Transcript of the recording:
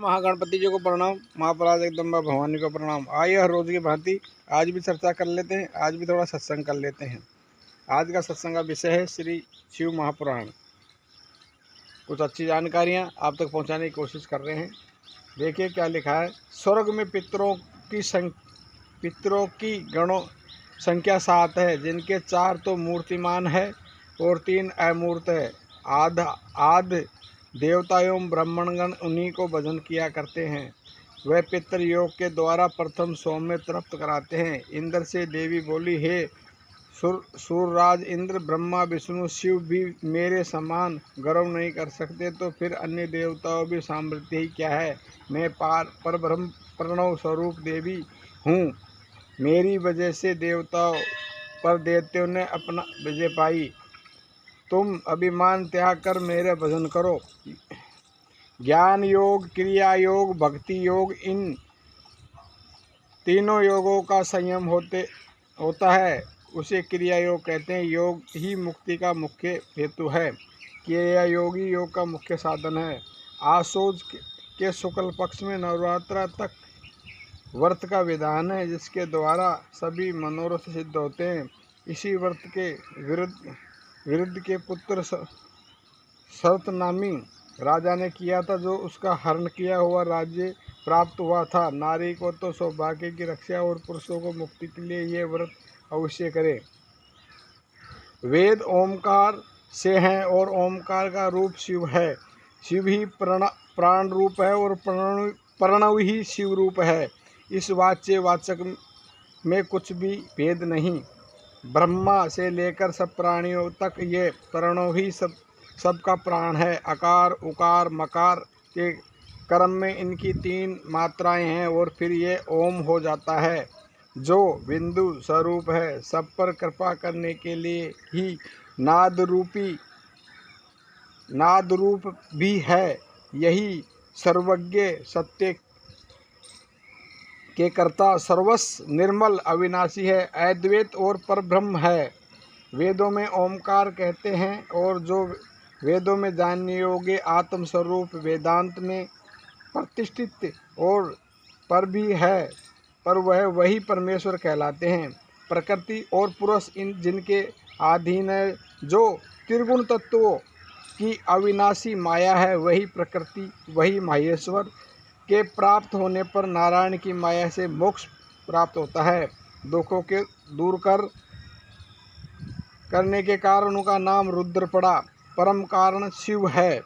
महागणपति जी को प्रणाम, महापराज जगदम्बा भवानी को प्रणाम। आइए हर रोज की भांति आज भी चर्चा कर लेते हैं, आज भी थोड़ा सत्संग कर लेते हैं। आज का सत्संग का विषय है श्री शिव महापुराण। कुछ अच्छी जानकारियां आप तक पहुंचाने की कोशिश कर रहे हैं। देखिए क्या लिखा है। स्वर्ग में पितरों की गणों संख्या 7 है, जिनके 4 तो मूर्तिमान है और 3 अमूर्त है। आद देवता एवं ब्राह्मणगण उन्हीं को भजन किया करते हैं। वह पितृ योग के द्वारा प्रथम सौम्य तृप्त कराते हैं। इंद्र से देवी बोली, हे सूरराज इंद्र, ब्रह्मा विष्णु शिव भी मेरे समान गर्व नहीं कर सकते, तो फिर अन्य देवताओं भी सामर्थ्य ही क्या है। मैं परब्रह्म प्रणव स्वरूप देवी हूँ। मेरी वजह से देवताओं पर दैत्यों ने अपना विजय पाई। तुम अभिमान त्याग कर मेरे भजन करो। ज्ञान योग, क्रिया योग, भक्ति योग, इन तीनों योगों का संयम होता है, उसे क्रिया योग कहते हैं। योग ही मुक्ति का मुख्य हेतु है। क्रिया योगी योग का मुख्य साधन है। आशोज के शुक्ल पक्ष में नवरात्र तक व्रत का विधान है, जिसके द्वारा सभी मनोरथ सिद्ध होते हैं। इसी व्रत के विरुद्ध के पुत्र शरतनामी राजा ने किया था, जो उसका हरण किया हुआ राज्य प्राप्त हुआ था। नारी को तो सौभाग्य की रक्षा और पुरुषों को मुक्ति के लिए ये व्रत अवश्य करे। वेद ओमकार से हैं और ओमकार का रूप शिव है। शिव ही प्राण रूप है और प्रणव ही शिव रूप है। इस वाचक में कुछ भी भेद नहीं। ब्रह्मा से लेकर सब प्राणियों तक ये प्रणव ही सबका प्राण है। अकार उकार मकार के क्रम में इनकी 3 मात्राएं हैं और फिर ये ओम हो जाता है, जो बिंदु स्वरूप है। सब पर कृपा करने के लिए ही नाद रूप भी है। यही सर्वज्ञ सत्य के कर्ता सर्वस्व निर्मल अविनाशी है, अद्वैत और परब्रह्म है। वेदों में ओमकार कहते हैं, और जो वेदों में जानने योग्य आत्म स्वरूप वेदांत में प्रतिष्ठित और पर भी है, पर वह वही परमेश्वर कहलाते हैं। प्रकृति और पुरुष जिनके अधीन है, जो त्रिगुण तत्वों की अविनाशी माया है, वही प्रकृति, वही माहेश्वर के प्राप्त होने पर नारायण की माया से मोक्ष प्राप्त होता है। दुखों के दूर करने के कारण उनका नाम रुद्र पड़ा। परम कारण शिव है।